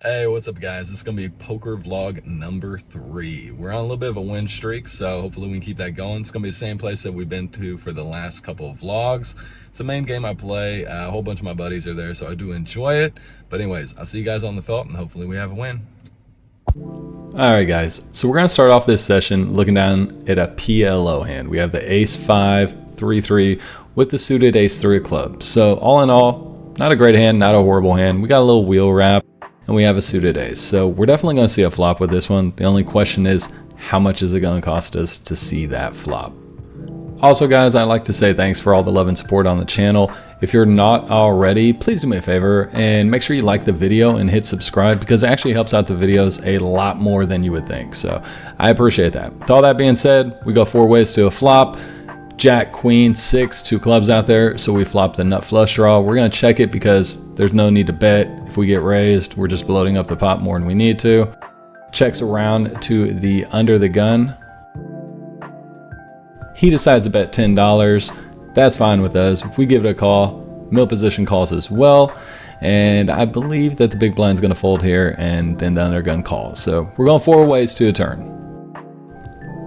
Hey, what's up, guys? This is going to be poker vlog number 3. We're on a little bit of a win streak, so hopefully we can keep that going. It's going to be the same place that we've been to for the last couple of vlogs. It's the main game I play. A whole bunch of my buddies are there, so I do enjoy it. But anyways, I'll see you guys on the felt, and hopefully we have a win. Alright guys, so we're going to start off this session looking down at a PLO hand. We have the ace-5, 3-3 with the suited ace-3 of clubs. So all in all, not a great hand, not a horrible hand. We got a little wheel wrap and we have a suited ace. So we're definitely going to see a flop with this one. The only question is, how much is it going to cost us to see that flop? Also guys, I'd like to say thanks for all the love and support on the channel. If you're not already, please do me a favor and make sure you like the video and hit subscribe, because it actually helps out the videos a lot more than you would think. So I appreciate that. With all that being said, we go 4 ways to a flop. Jack, queen, 6, 2 clubs out there. So we flop the nut flush draw. We're going to check it because there's no need to bet. If we get raised, we're just bloating up the pot more than we need to. Checks around to the under the gun. He decides to bet $10. That's fine with us. If we give it a call, middle position calls as well. And I believe that the big blind's going to fold here, and then the under gun calls. So we're going 4 ways to a turn.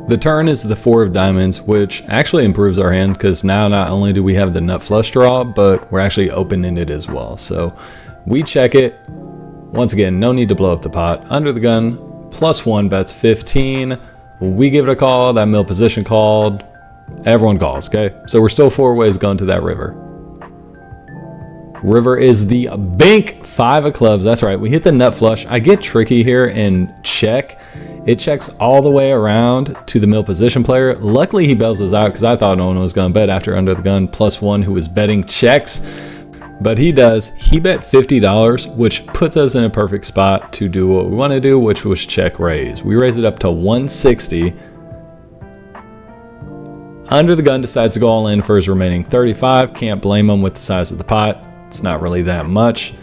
The turn is the 4 of diamonds, which actually improves our hand because now not only do we have the nut flush draw, but we're actually opening it as well. So we check it. Once again, no need to blow up the pot. Under the gun, +1 bets 15. We give it a call. That middle position called. Everyone calls, okay? So we're still 4 ways going to that river. River is the bank 5 of clubs. That's right. We hit the nut flush. I get tricky here and check. It checks all the way around to the middle position player. Luckily, he bails us out because I thought no one was going to bet after under the gun +1 who was betting checks. But he does. He bet $50, which puts us in a perfect spot to do what we want to do, which was check raise. We raise it up to 160. Under the gun decides to go all in for his remaining 35. Can't blame him with the size of the pot. It's not really that much.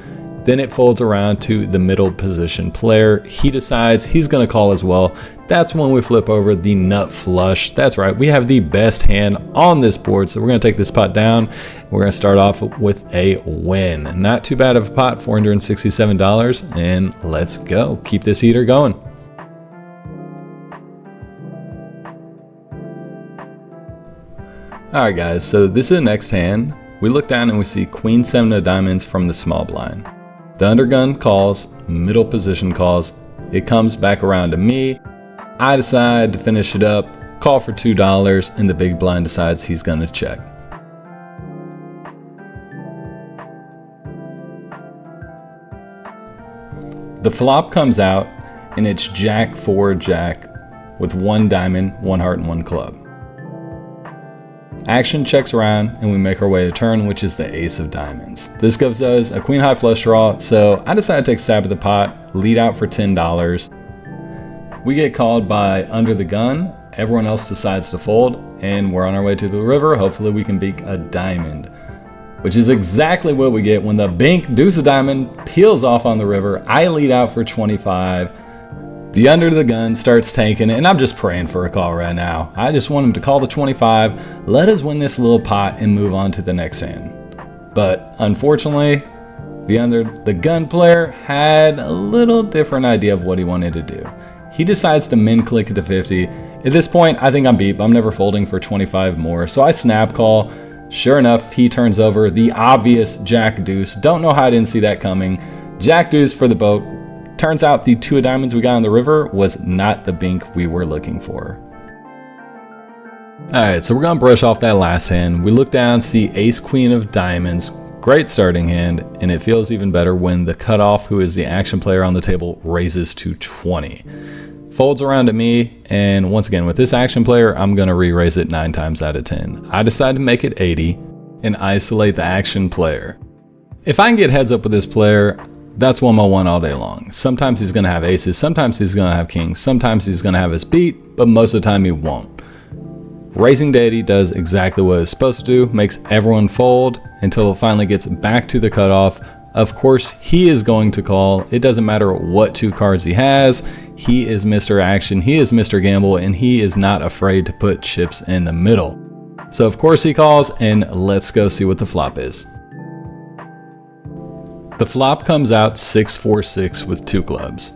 Then it folds around to the middle position player. He decides he's going to call as well. That's when we flip over the nut flush. That's right. We have the best hand on this board. So we're going to take this pot down. We're going to start off with a win. Not too bad of a pot, $467. And let's go. Keep this heater going. Alright guys, so this is the next hand. We look down and we see queen 7 of diamonds from the small blind. The undergun calls, middle position calls. It comes back around to me. I decide to finish it up, call for $2, and the big blind decides he's going to check. The flop comes out and it's Jack 4 Jack with 1 diamond, 1 heart, and 1 club. Action checks around and we make our way to turn, which is the ace of diamonds. This gives us a queen high flush draw, so I decide to take a stab at the pot, lead out for $10. We get called by under the gun. Everyone else decides to fold, and we're on our way to the river. Hopefully we can beat a diamond, which is exactly what we get when the bink deuce of diamond peels off on the river. I lead out for 25. The under the gun starts tanking, and I'm just praying for a call right now. I just want him to call the 25, let us win this little pot and move on to the next hand. But unfortunately, the under the gun player had a little different idea of what he wanted to do. He decides to min click it to 50. At this point, I think I'm beat. I'm never folding for 25 more, so I snap call. Sure enough, he turns over the obvious jack deuce. Don't know how I didn't see that coming. Jack deuce for the boat. Turns out the 2 of diamonds we got on the river was not the bink we were looking for. Alright, so we're going to brush off that last hand. We look down, see ace queen of diamonds. Great starting hand, and it feels even better when the cutoff, who is the action player on the table, raises to 20. Folds around to me, and once again, with this action player, I'm going to re-raise it 9 times out of 10. I decide to make it 80 and isolate the action player. If I can get heads up with this player, that's 1x1 all day long. Sometimes he's going to have aces, sometimes he's going to have kings, sometimes he's going to have us beat, but most of the time he won't. Raising to 80 does exactly what it's supposed to do, makes everyone fold until it finally gets back to the cutoff. Of course, he is going to call. It doesn't matter what 2 cards he has. He is Mr. Action, he is Mr. Gamble, and he is not afraid to put chips in the middle. So of course he calls, and let's go see what the flop is. The flop comes out 6-4-6 with 2 clubs.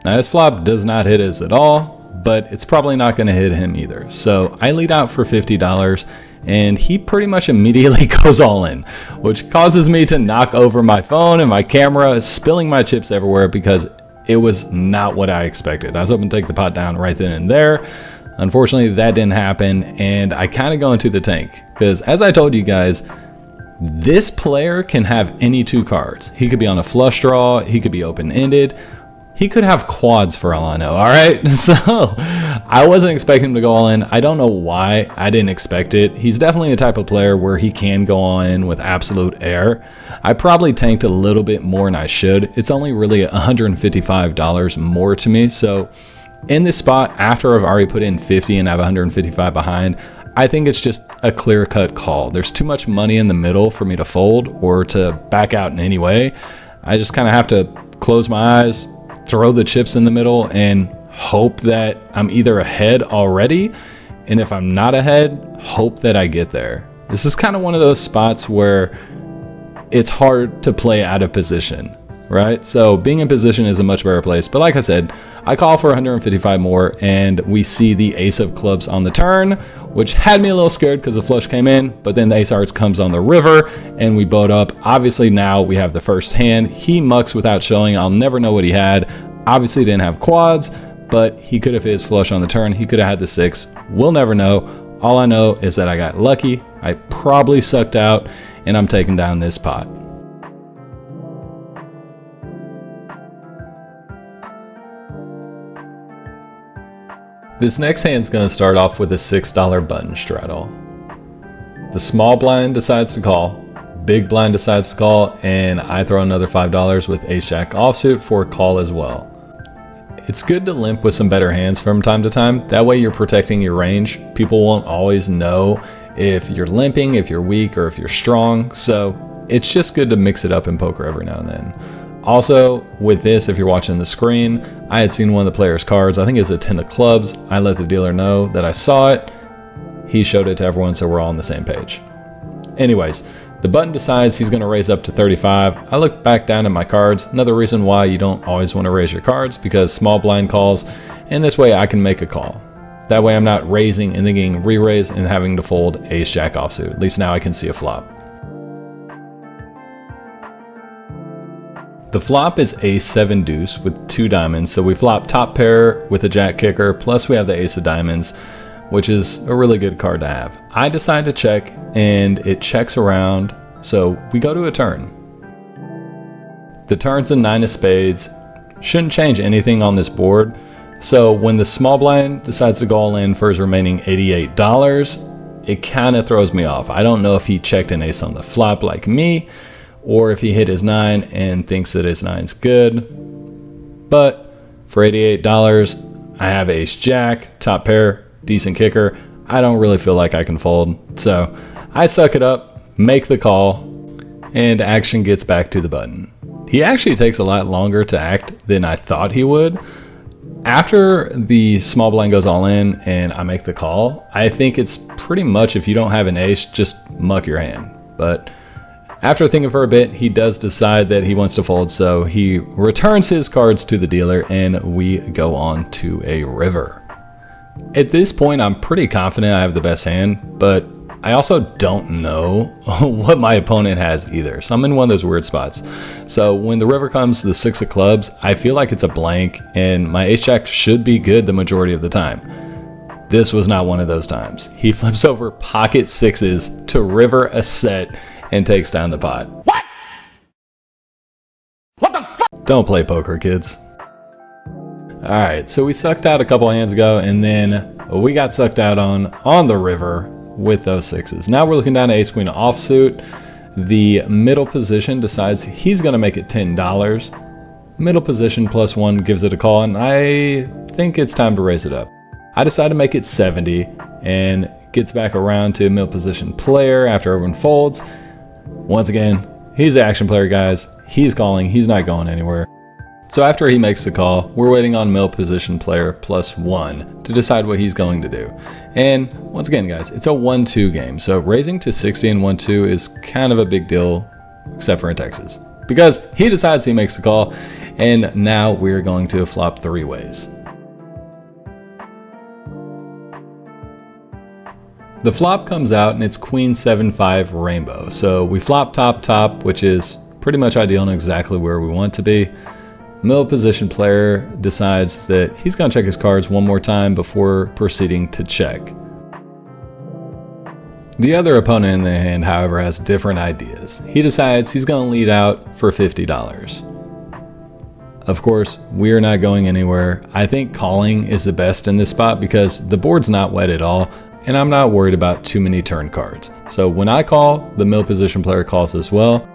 Now this flop does not hit us at all, but it's probably not going to hit him either. So I lead out for $50 and he pretty much immediately goes all in, which causes me to knock over my phone and my camera, spilling my chips everywhere because it was not what I expected. I was hoping to take the pot down right then and there. Unfortunately, that didn't happen, and I kind of go into the tank because, as I told you guys, this player can have any 2 cards. He could be on a flush draw, he could be open-ended, he could have quads for all I know, all right? So I wasn't expecting him to go all in. I don't know why I didn't expect it. He's definitely the type of player where he can go all in with absolute air. I probably tanked a little bit more than I should. It's only really $155 more to me, so in this spot, after I've already put in 50 and I have 155 behind, I think it's just a clear-cut call. There's too much money in the middle for me to fold or to back out in any way. I just kind of have to close my eyes, throw the chips in the middle, and hope that I'm either ahead already, and if I'm not ahead, hope that I get there. This is kind of one of those spots where it's hard to play out of position, right? So being in position is a much better place. But like I said, I call for 155 more, and we see the ace of clubs on the turn, which had me a little scared because the flush came in, but then the ace of hearts comes on the river and we boat up. Obviously now we have the first hand. He mucks without showing. I'll never know what he had. Obviously didn't have quads, but he could have hit his flush on the turn. He could have had the 6. We'll never know. All I know is that I got lucky. I probably sucked out, and I'm taking down this pot. This next hand's going to start off with a $6 button straddle. The small blind decides to call, big blind decides to call, and I throw another $5 with ace-jack offsuit for a call as well. It's good to limp with some better hands from time to time. That way you're protecting your range. People won't always know if you're limping, if you're weak, or if you're strong. So it's just good to mix it up in poker every now and then. Also, with this, if you're watching the screen, I had seen one of the player's cards. I think it was a 10 of clubs. I let the dealer know that I saw it. He showed it to everyone, so we're all on the same page. Anyways, the button decides he's going to raise up to 35. I look back down at my cards. Another reason why you don't always want to raise your cards, because small blind calls, and this way I can make a call. That way I'm not raising and then getting re-raised and having to fold ace-jack offsuit. At least now I can see a flop. The flop is ace-7 deuce with 2 diamonds, so we flop top pair with a jack kicker, plus we have the ace of diamonds, which is a really good card to have. I decide to check, and it checks around, so we go to a turn. The turn's a 9 of spades. Shouldn't change anything on this board, so when the small blind decides to go all in for his remaining $88, it kind of throws me off. I don't know if he checked an ace on the flop like me, or if he hit his 9 and thinks that his 9's good. But for $88, I have ace jack, top pair, decent kicker. I don't really feel like I can fold. So I suck it up, make the call, and action gets back to the button. He actually takes a lot longer to act than I thought he would. After the small blind goes all in and I make the call, I think it's pretty much, if you don't have an ace, just muck your hand. But after thinking for a bit, he does decide that he wants to fold, so he returns his cards to the dealer and we go on to a river. At this point, I'm pretty confident I have the best hand, but I also don't know what my opponent has either. So I'm in one of those weird spots. So when the river comes to the 6 of clubs, I feel like it's a blank and my ace-jack should be good the majority of the time. This was not one of those times. He flips over pocket 6s to river a set and takes down the pot. What? What the fuck? Don't play poker, kids. Alright, so we sucked out a couple hands ago, and then we got sucked out on the river with those 6s. Now we're looking down to ace queen offsuit. The middle position decides he's going to make it $10. Middle position plus 1 gives it a call, and I think it's time to raise it up. I decide to make it 70, and gets back around to middle position player after everyone folds. Once again, he's the action player, guys. He's calling, he's not going anywhere. So after he makes the call, we're waiting on middle position player plus 1 to decide what he's going to do. And once again, guys, it's a 1-2 game. So raising to 60 and 1-2 is kind of a big deal, except for in Texas. because he decides he makes the call, and now we're going to flop 3 ways. The flop comes out and it's Queen 7-5 rainbow. So we flop top, which is pretty much ideal and exactly where we want to be. Middle position player decides that he's going to check his cards one more time before proceeding to check. The other opponent in the hand, however, has different ideas. He decides he's going to lead out for $50. Of course, we're not going anywhere. I think calling is the best in this spot because the board's not wet at all, and I'm not worried about too many turn cards. So when I call, the middle position player calls as well.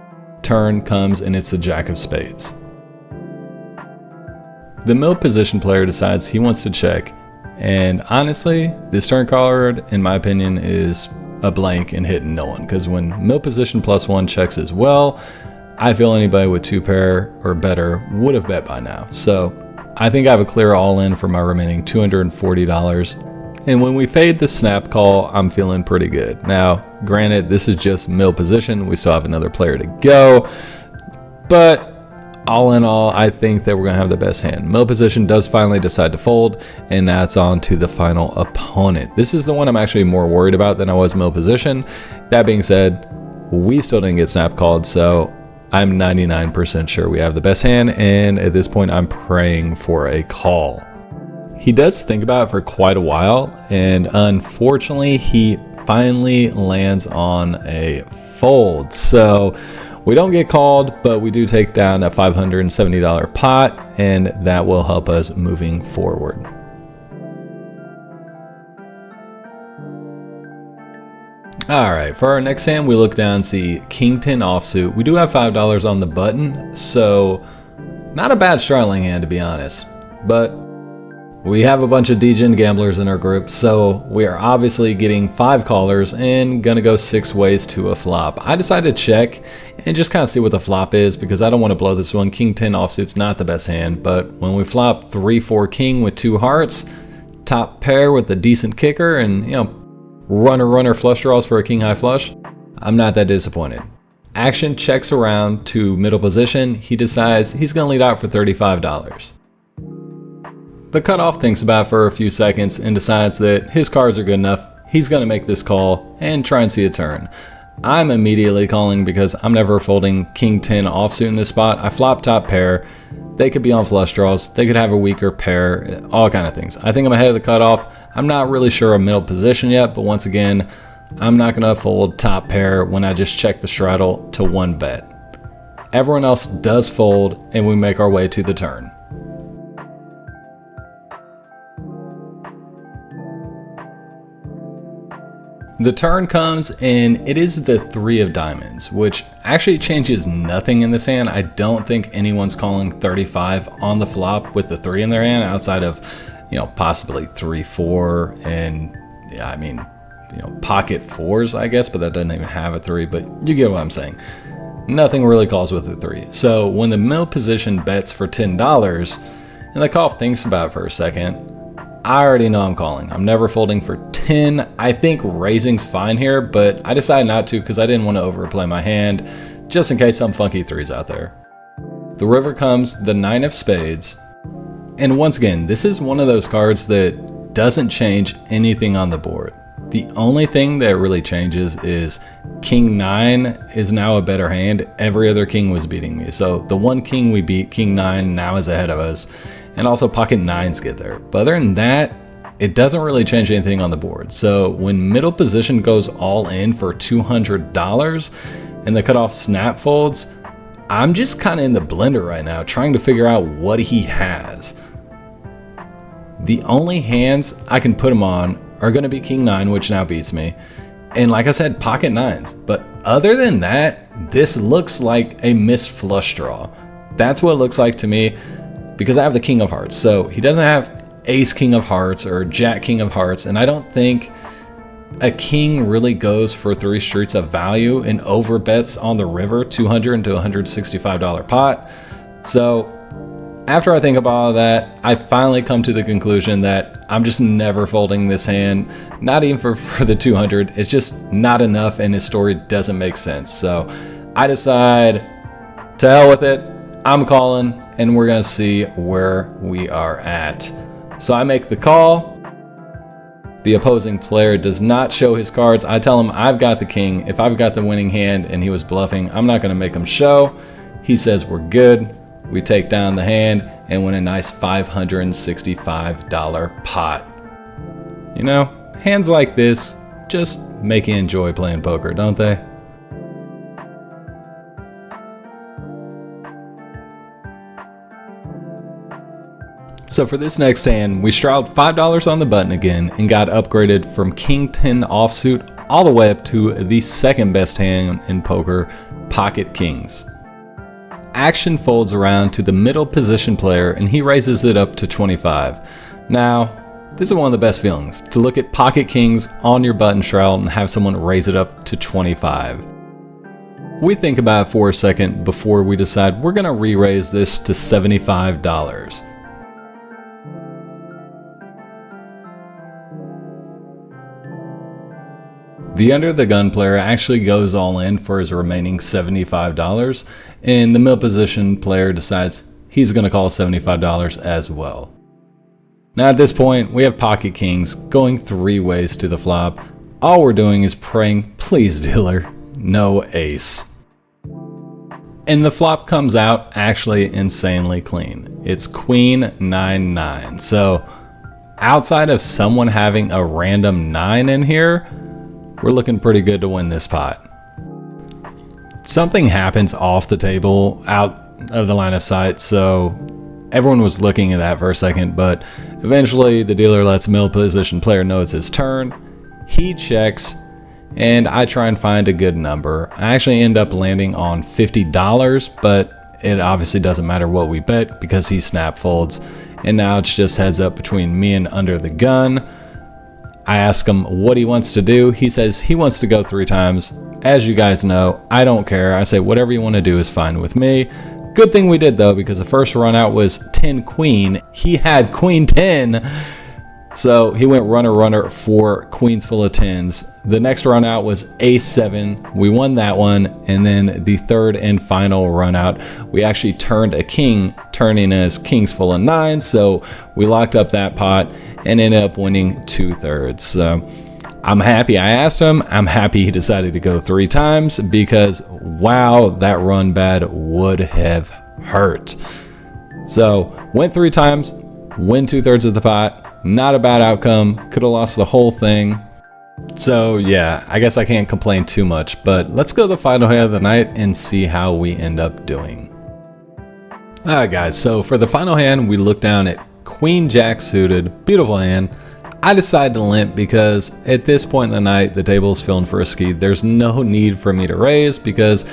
Turn comes and it's the Jack of Spades. The middle position player decides he wants to check, and honestly, this turn card, in my opinion, is a blank and hitting no one, because when middle position +1 checks as well, I feel anybody with 2 pair or better would have bet by now. So I think I have a clear all-in for my remaining $240. And when we fade the snap call, I'm feeling pretty good. Now, granted, this is just middle position. We still have another player to go. But all in all, I think that we're going to have the best hand. Middle position does finally decide to fold, and that's on to the final opponent. This is the one I'm actually more worried about than I was middle position. That being said, we still didn't get snap called, so I'm 99% sure we have the best hand, and at this point, I'm praying for a call. He does think about it for quite a while, and unfortunately, he finally lands on a fold. So we don't get called, but we do take down a $570 pot, and that will help us moving forward. All right, for our next hand, we look down and see King 10 offsuit. We do have $5 on the button, so not a bad straddling hand to be honest, but we have a bunch of degen gamblers in our group, so we are obviously getting 5 callers and gonna go 6 ways to a flop. I decided to check and just kind of see what the flop is because I don't want to blow this one. King 10 offsuit's not the best hand, but when we flop 3-4 king with 2 hearts, top pair with a decent kicker, and runner flush draws for a king high flush, I'm not that disappointed. Action checks around to middle position. He decides he's gonna lead out for $35. The cutoff thinks about it for a few seconds and decides that his cards are good enough. He's going to make this call and try and see a turn. I'm immediately calling because I'm never folding King 10 offsuit in this spot. I flop top pair. They could be on flush draws. They could have a weaker pair, all kind of things. I think I'm ahead of the cutoff. I'm not really sure of middle position yet, but once again, I'm not going to fold top pair when I just check the straddle to 1 bet. Everyone else does fold, and we make our way to the turn. The turn comes and it is the 3 of diamonds, which actually changes nothing in this hand. I don't think anyone's calling 35 on the flop with the 3 in their hand outside of, possibly 3-4 and pocket 4s, I guess, but that doesn't even have a 3, but you get what I'm saying. Nothing really calls with a 3. So when the middle position bets for $10 and the call thinks about it for a second, I already know I'm calling. I'm never folding for 10. I think raising's fine here, but I decided not to because I didn't want to overplay my hand, just in case some funky 3's out there. The river comes the 9 of spades. And once again, this is one of those cards that doesn't change anything on the board. The only thing that really changes is King 9 is now a better hand. Every other king was beating me. So the one king we beat, King 9, now is ahead of us. And also pocket 9s get there. But other than that, it doesn't really change anything on the board. So when middle position goes all in for $200 and the cutoff snap folds, I'm just kind of in the blender right now trying to figure out what he has. The only hands I can put him on are going to be King 9, which now beats me. And like I said, pocket 9s. But other than that, this looks like a missed flush draw. That's what it looks like to me, because I have the King of Hearts. So he doesn't have Ace King of Hearts or Jack King of Hearts, and I don't think a king really goes for 3 streets of value and over bets on the river, $200 to $165 pot. So after I think about all of that, I finally come to the conclusion that I'm just never folding this hand, not even for the 200. It's just not enough, and his story doesn't make sense. So I decide To hell with it, I'm calling, and we're gonna see where we are at. So I make the call. The opposing player does not show his cards. I tell him I've got the king. If I've got the winning hand and he was bluffing, I'm not gonna make him show. He says we're good. We take down the hand and win a nice $565 pot. You know, hands like this just make you enjoy playing poker, don't they? So for this next hand, we straddled $5 on the button again and got upgraded from King 10 offsuit all the way up to the second best hand in poker, Pocket Kings. Action folds around to the middle position player and he raises it up to 25. Now, this is one of the best feelings, to look at Pocket Kings on your button straddle and have someone raise it up to 25. We think about it for a second before we decide we're gonna re-raise this to $75. The under the gun player actually goes all in for his remaining $75, and the middle position player decides he's going to call $75 as well. Now at this point, we have Pocket Kings going 3 ways to the flop. All we're doing is praying, please dealer, no ace. And the flop comes out actually insanely clean. It's Queen 9-9. So outside of someone having a random 9 in here, we're looking pretty good to win this pot. Something happens off the table, out of the line of sight, so everyone was looking at that for a second, but eventually the dealer lets middle position player know it's his turn. He checks, and I try and find a good number. I actually end up landing on $50, but it obviously doesn't matter what we bet because he snap folds, and now it's just heads up between me and under the gun. I ask him what he wants to do. He says he wants to go 3 times. As you guys know, I don't care. I say whatever you want to do is fine with me. Good thing we did though, because the first run out was 10 queen. He had queen 10. So he went runner for queens full of 10s. The next run out was ace 7. We won that one. And then the third and final run out, we actually turned a king, turning as kings full of 9s. So we locked up that pot and ended up winning 2/3. So I'm happy I asked him. I'm happy he decided to go 3 times because wow, that run bad would have hurt. So went 3 times, win 2/3 of the pot. Not a bad outcome. Could have lost the whole thing. So yeah, I guess I can't complain too much, but let's go to the final hand of the night and see how we end up doing. Alright guys, so for the final hand, we look down at Queen Jack suited, beautiful hand. I decided to limp because at this point in the night, the table's feeling frisky. There's no need for me to raise because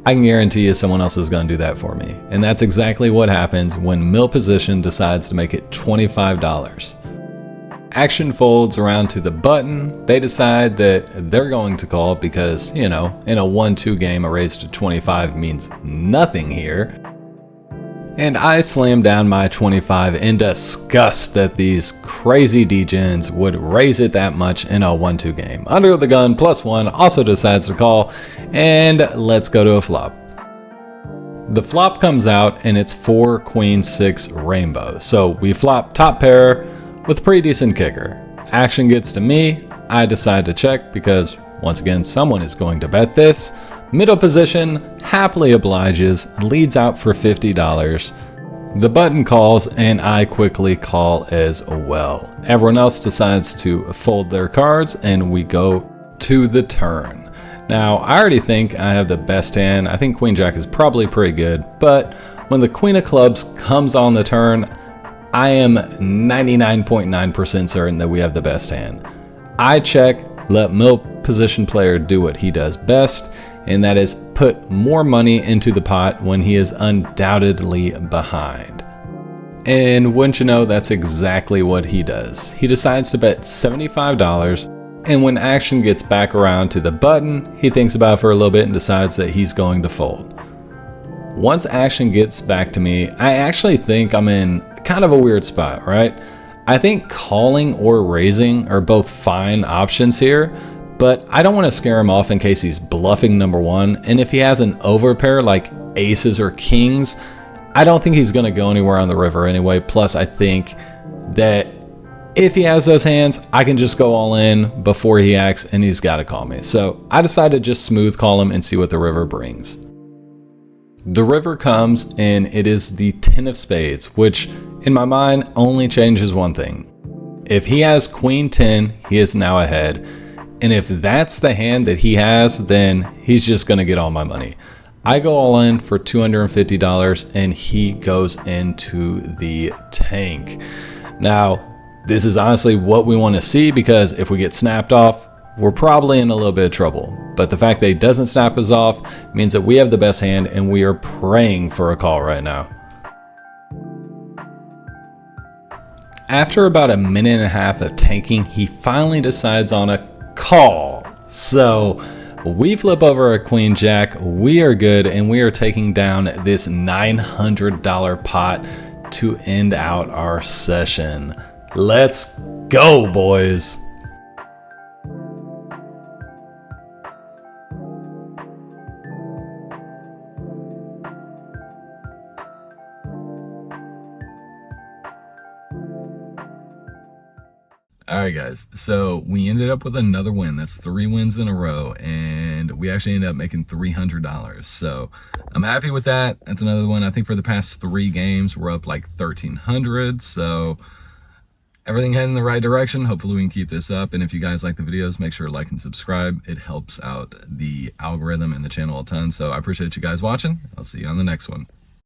I can guarantee you someone else is going to do that for me. And that's exactly what happens when middle position decides to make it $25. Action folds around to the button. They decide that they're going to call because, you know, in a 1-2 game, a raise to 25 means nothing here. And I slam down my 25 in disgust that these crazy degens would raise it that much in a 1-2 game. Under the gun +1 also decides to call, and let's go to a flop. The flop comes out and it's 4 queen 6 rainbow. So we flop top pair with a pretty decent kicker. Action gets to me. I decide to check because once again, someone is going to bet this. Middle position happily obliges, leads out for $50. The button calls and I quickly call as well. Everyone else decides to fold their cards and we go to the turn. Now, I already think I have the best hand. I think Queen Jack is probably pretty good, but when the Queen of Clubs comes on the turn, I am 99.9% certain that we have the best hand. I check, let middle position player do what he does best, and that is put more money into the pot when he is undoubtedly behind. And wouldn't you know, that's exactly what he does. He decides to bet $75, and when action gets back around to the button, he thinks about it for a little bit and decides that he's going to fold. Once action gets back to me, I actually think I'm in kind of a weird spot, right? I think calling or raising are both fine options here, but I don't want to scare him off in case he's bluffing number one. And if he has an overpair like aces or kings, I don't think he's going to go anywhere on the river anyway. Plus, I think that if he has those hands, I can just go all in before he acts, and he's got to call me. So I decided to just smooth call him and see what the river brings. The river comes, and it is the 10 of spades, which in my mind only changes one thing. If he has queen 10, he is now ahead. And if that's the hand that he has, then he's just going to get all my money. I go all in for $250 and he goes into the tank. Now, this is honestly what we want to see, because if we get snapped off, we're probably in a little bit of trouble. But the fact that he doesn't snap us off means that we have the best hand, and we are praying for a call right now. After about a minute and a half of tanking, he finally decides on a call. So we flip over a queen jack, we are good, and we are taking down this $900 pot to end out our session. Let's go, boys. All right, guys, so we ended up with another win. That's 3 wins in a row, and we actually ended up making $300. So I'm happy with that. That's another one. I think for the past 3 games, we're up like 1,300. So everything heading in the right direction. Hopefully we can keep this up. And if you guys like the videos, make sure to like and subscribe. It helps out the algorithm and the channel a ton. So I appreciate you guys watching. I'll see you on the next one.